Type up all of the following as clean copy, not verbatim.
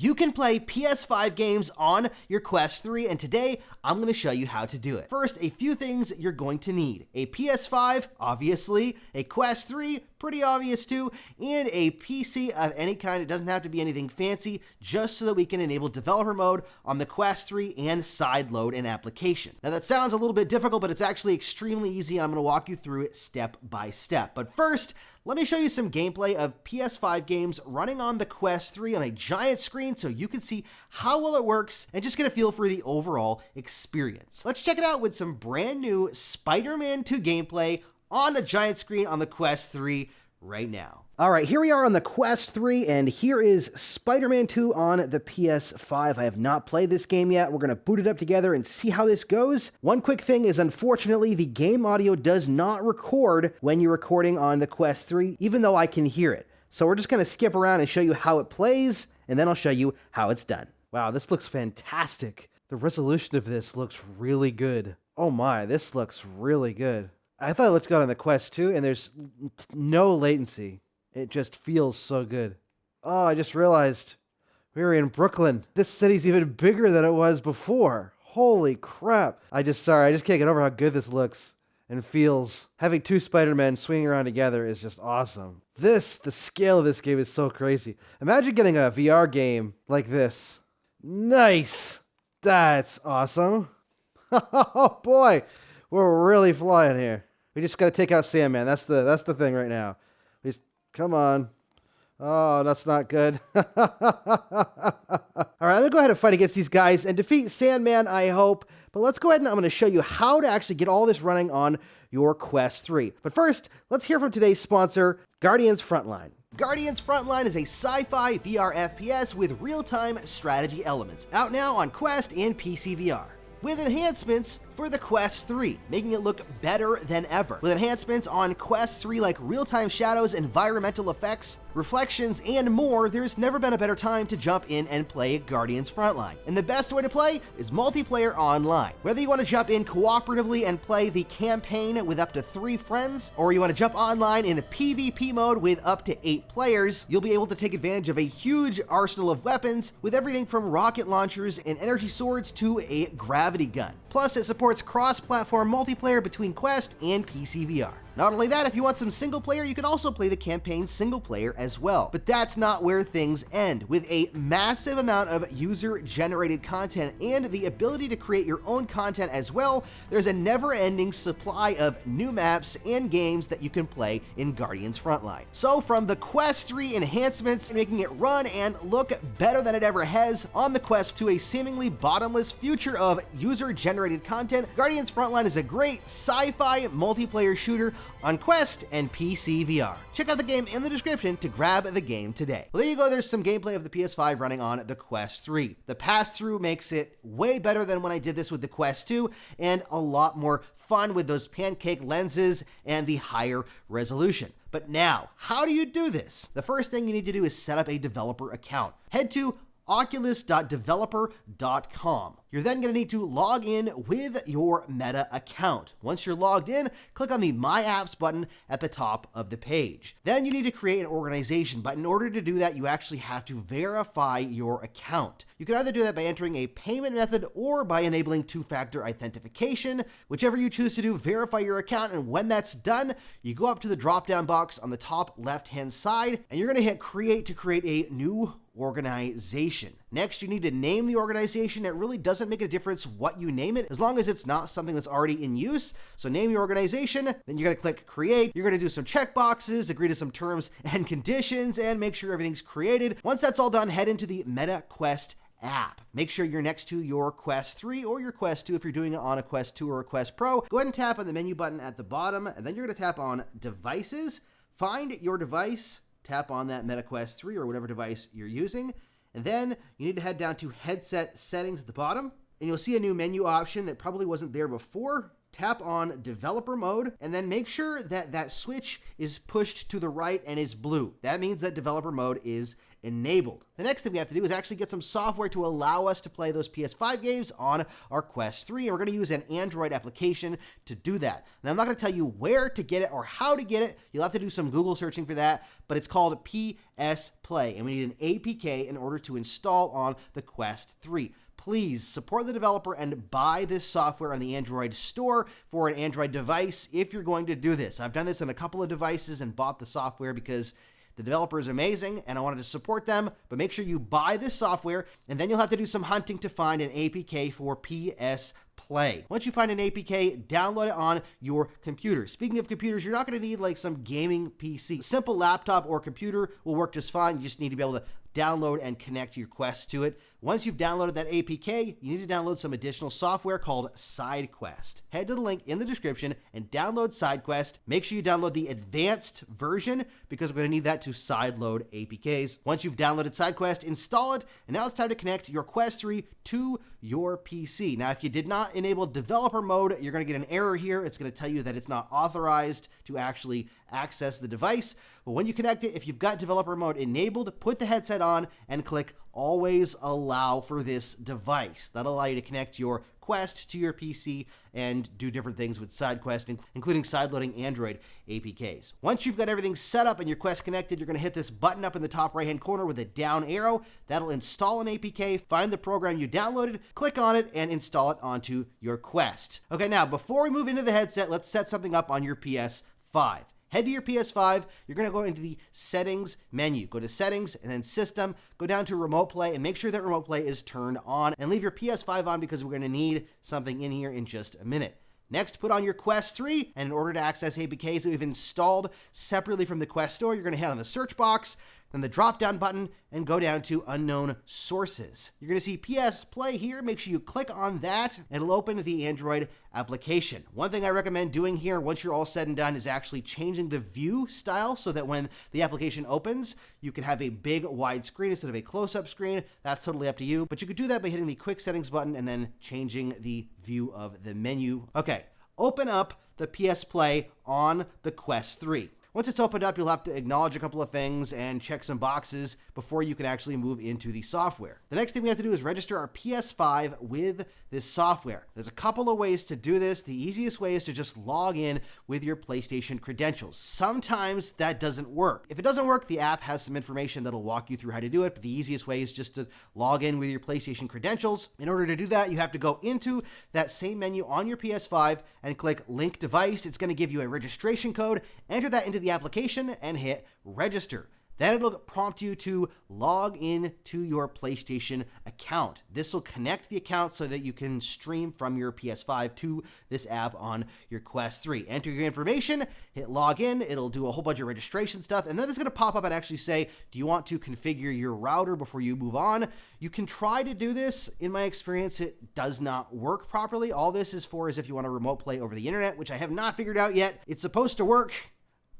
You can play PS5 games on your Quest 3, and today I'm going to show you how to do it. First, a few things you're going to need. A PS5, obviously, a Quest 3, pretty obvious too, and a PC of any kind. It doesn't have to be anything fancy, just so that we can enable developer mode on the Quest 3 and sideload an application. Now that sounds a little bit difficult, but it's actually extremely easy, and I'm going to walk you through it step by step. But first, let me show you some gameplay of PS5 games running on the Quest 3 on a giant screen so you can see how well it works and just get a feel for the overall experience. Let's check it out with some brand new SpiderMan 2 gameplay on a giant screen on the Quest 3 right now. All right, here we are on the Quest 3, and here is SpiderMan 2 on the PS5. I have not played this game yet. We're going to boot it up together and see how this goes. One quick thing is, unfortunately, the game audio does not record when you're recording on the Quest 3, even though I can hear it. So we're just going to skip around and show you how it plays, and then I'll show you how it's done. Wow, this looks fantastic. The resolution of this looks really good. Oh my, this looks really good. I thought it looked good on the Quest 2, and there's no latency. It just feels so good. Oh, I just realized we were in Brooklyn. This city's even bigger than it was before. Holy crap. I just can't get over how good this looks and feels. Having two Spider-Men swinging around together is just awesome. The scale of this game is so crazy. Imagine getting a VR game like this. Nice. That's awesome. Oh boy, we're really flying here. We just gotta take out Sandman. That's the thing right now. Come on. Oh, that's not good. All right, I'm gonna go ahead and fight against these guys and defeat Sandman, I hope. But let's go ahead and I'm gonna show you how to actually get all this running on your Quest 3. But first, let's hear from today's sponsor, Guardians Frontline. Guardians Frontline is a sci-fi VR FPS with real-time strategy elements, out now on Quest and PC VR. With enhancements for the Quest 3, making it look better than ever. With enhancements on Quest 3 like real-time shadows, environmental effects, reflections, and more, there's never been a better time to jump in and play Guardians Frontline. And the best way to play is multiplayer online. Whether you want to jump in cooperatively and play the campaign with up to 3 friends, or you want to jump online in a PvP mode with up to 8 players, you'll be able to take advantage of a huge arsenal of weapons with everything from rocket launchers and energy swords to a gravity gun. Plus, it supports cross-platform multiplayer between Quest and PC VR. Not only that, if you want some single player, you can also play the campaign single player as well. But that's not where things end. With a massive amount of user-generated content and the ability to create your own content as well, there's a never-ending supply of new maps and games that you can play in Guardians Frontline. So from the Quest 3 enhancements, making it run and look better than it ever has on the Quest, to a seemingly bottomless future of user-generated content, Guardians Frontline is a great sci-fi multiplayer shooter on Quest and PC VR. Check out the game in the description to grab the game today. Well, there you go. There's some gameplay of the PS5 running on the Quest 3. The pass-through makes it way better than when I did this with the Quest 2, and a lot more fun with those pancake lenses and the higher resolution. But now, how do you do this? The first thing you need to do is set up a developer account. Head to oculus.developer.com. You're then going to need to log in with your Meta account. Once you're logged in, click on the My Apps button at the top of the page. Then you need to create an organization, but in order to do that, you actually have to verify your account. You can either do that by entering a payment method or by enabling two-factor authentication. Whichever you choose to do, verify your account, and when that's done, you go up to the drop-down box on the top left-hand side, and you're going to hit Create to create a new organization. Next, you need to name the organization. It really doesn't make a difference what you name it, as long as it's not something that's already in use. So name your organization, then you're gonna click Create. You're gonna do some checkboxes, agree to some terms and conditions, and make sure everything's created. Once that's all done, head into the Meta Quest app. Make sure you're next to your Quest 3 or your Quest 2 if you're doing it on a Quest 2 or a Quest Pro. Go ahead and tap on the menu button at the bottom, and then you're gonna tap on Devices. Find your device, tap on that Meta Quest 3 or whatever device you're using, and then you need to head down to Headset Settings at the bottom, and you'll see a new menu option that probably wasn't there before. Tap on Developer Mode, and then make sure that that switch is pushed to the right and is blue. That means that Developer Mode is enabled. The next thing we have to do is actually get some software to allow us to play those PS5 games on our Quest 3, and we're going to use an Android application to do that. And I'm not going to tell you where to get it or how to get it. You'll have to do some Google searching for that, but it's called PS Play, and we need an APK in order to install on the Quest 3. Please support the developer and buy this software on the Android store for an Android device if you're going to do this. I've done this on a couple of devices and bought the software because the developer is amazing and I wanted to support them, but make sure you buy this software and then you'll have to do some hunting to find an APK for PS Play. Once you find an APK, download it on your computer. Speaking of computers, you're not going to need like some gaming PC. A simple laptop or computer will work just fine. You just need to be able to download and connect your Quest to it. Once you've downloaded that APK, you need to download some additional software called SideQuest. Head to the link in the description and download SideQuest. Make sure you download the advanced version because we're going to need that to sideload APKs. Once you've downloaded SideQuest, install it, and now it's time to connect your Quest 3 to your PC. Now, if you did not enable developer mode, you're going to get an error here. It's going to tell you that it's not authorized to actually access the device. But when you connect it, if you've got developer mode enabled, put the headset on and click always allow for this device. That'll allow you to connect your Quest to your PC and do different things with SideQuest, including sideloading Android APKs. Once you've got everything set up and your Quest connected, you're going to hit this button up in the top right-hand corner with a down arrow. That'll install an APK, find the program you downloaded, click on it, and install it onto your Quest. Okay, now before we move into the headset, let's set something up on your PS5. Head to your PS5, you're going to go into the Settings menu. Go to Settings and then System, go down to Remote Play and make sure that Remote Play is turned on and leave your PS5 on because we're going to need something in here in just a minute. Next, put on your Quest 3, and in order to access APKs that we've installed separately from the Quest store, you're going to head on the search box, then the drop-down button, and go down to Unknown Sources. You're going to see PS Play here. Make sure you click on that, and it'll open the Android application. One thing I recommend doing here, once you're all said and done, is actually changing the view style so that when the application opens, you can have a big wide screen instead of a close-up screen. That's totally up to you, but you could do that by hitting the Quick Settings button and then changing the view of the menu. Okay, open up the PS Play on the Quest 3. Once it's opened up, you'll have to acknowledge a couple of things and check some boxes before you can actually move into the software. The next thing we have to do is register our PS5 with this software. There's a couple of ways to do this. The easiest way is to just log in with your PlayStation credentials. Sometimes that doesn't work. If it doesn't work, the app has some information that'll walk you through how to do it, but the easiest way is just to log in with your PlayStation credentials. In order to do that, you have to go into that same menu on your PS5 and click Link Device. It's going to give you a registration code. Enter that into the application and hit register. Then it'll prompt you to log in to your PlayStation account. This will connect the account so that you can stream from your PS5 to this app on your Quest 3. Enter your information, hit log in, it'll do a whole bunch of registration stuff, and then it's going to pop up and actually say, do you want to configure your router before you move on? You can try to do this. In my experience, it does not work properly. All this is for is if you want to remote play over the internet, which I have not figured out yet. It's supposed to work,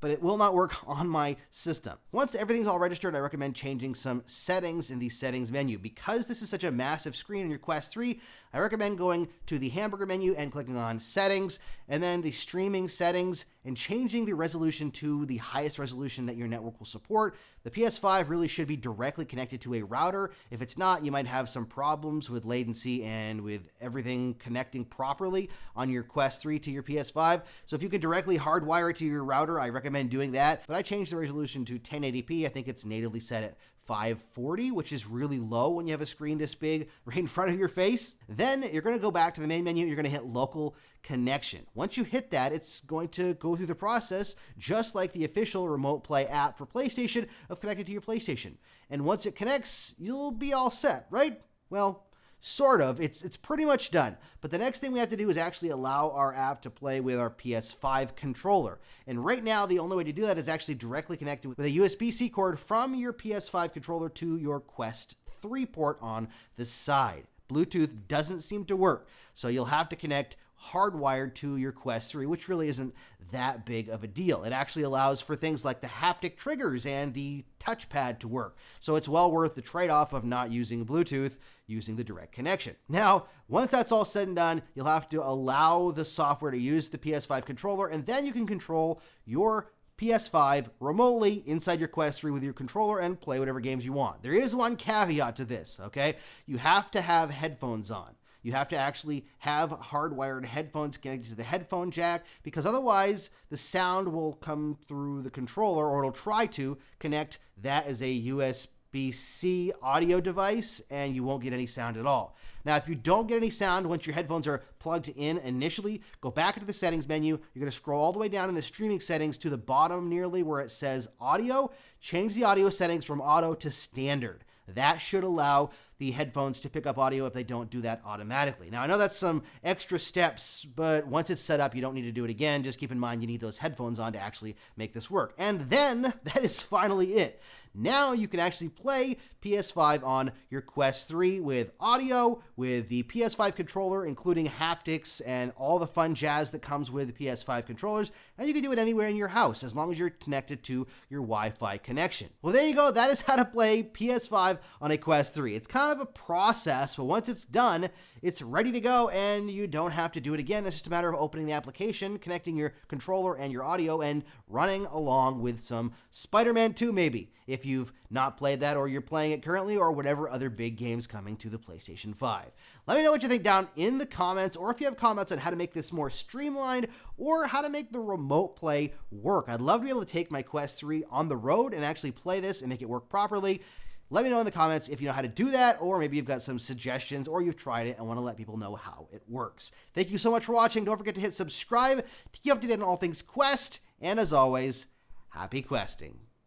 but it will not work on my system. Once everything's all registered, I recommend changing some settings in the settings menu. Because this is such a massive screen on your Quest 3, I recommend going to the hamburger menu and clicking on settings, and then the streaming settings, and changing the resolution to the highest resolution that your network will support. The PS5 really should be directly connected to a router. If it's not, you might have some problems with latency and with everything connecting properly on your Quest 3 to your PS5. So if you can directly hardwire it to your router, I recommend doing that. But I changed the resolution to 1080p. I think it's natively set at 540, which is really low when you have a screen this big right in front of your face. Then you're going to go back to the main menu. You're going to hit local connection. Once you hit that, it's going to go through the process just like the official Remote Play app for PlayStation of connecting to your PlayStation. And once it connects, you'll be all set, right? Well, sort of. It's pretty much done. But the next thing we have to do is actually allow our app to play with our PS5 controller. And right now, the only way to do that is actually directly connected with a USB-C cord from your PS5 controller to your Quest 3 port on the side. Bluetooth doesn't seem to work, so you'll have to connect hardwired to your Quest 3, which really isn't that big of a deal. It actually allows for things like the haptic triggers and the touchpad to work. So it's well worth the trade-off of not using Bluetooth, using the direct connection. Now, once that's all said and done, you'll have to allow the software to use the PS5 controller, and then you can control your PS5 remotely inside your Quest 3 with your controller and play whatever games you want. There is one caveat to this, okay? You have to have headphones on. You have to actually have hardwired headphones connected to the headphone jack, because otherwise the sound will come through the controller, or it'll try to connect that as a USB-C audio device, and you won't get any sound at all. Now, if you don't get any sound once your headphones are plugged in initially, go back into the settings menu. You're going to scroll all the way down in the streaming settings to the bottom nearly where it says audio. Change the audio settings from auto to standard. That should allow the headphones to pick up audio if they don't do that automatically. Now, I know that's some extra steps, but once it's set up, you don't need to do it again. Just keep in mind you need those headphones on to actually make this work. And then that is finally it. Now you can actually play PS5 on your Quest 3 with audio, with the PS5 controller, including haptics and all the fun jazz that comes with the PS5 controllers. And you can do it anywhere in your house as long as you're connected to your Wi-Fi connection. Well, there you go. That is how to play PS5 on a Quest 3. It's kind of a process, but once it's done, it's ready to go and you don't have to do it again. It's just a matter of opening the application, connecting your controller and your audio, and running along with some Spider-Man 2 maybe, if you've not played that or you're playing it currently, or whatever other big games coming to the PlayStation 5. Let me know what you think down in the comments, or if you have comments on how to make this more streamlined or how to make the remote play work. I'd love to be able to take my Quest 3 on the road and actually play this and make it work properly. Let me know in the comments if you know how to do that, or maybe you've got some suggestions, or you've tried it and want to let people know how it works. Thank you so much for watching. Don't forget to hit subscribe to keep up to date on all things Quest, and as always, happy questing.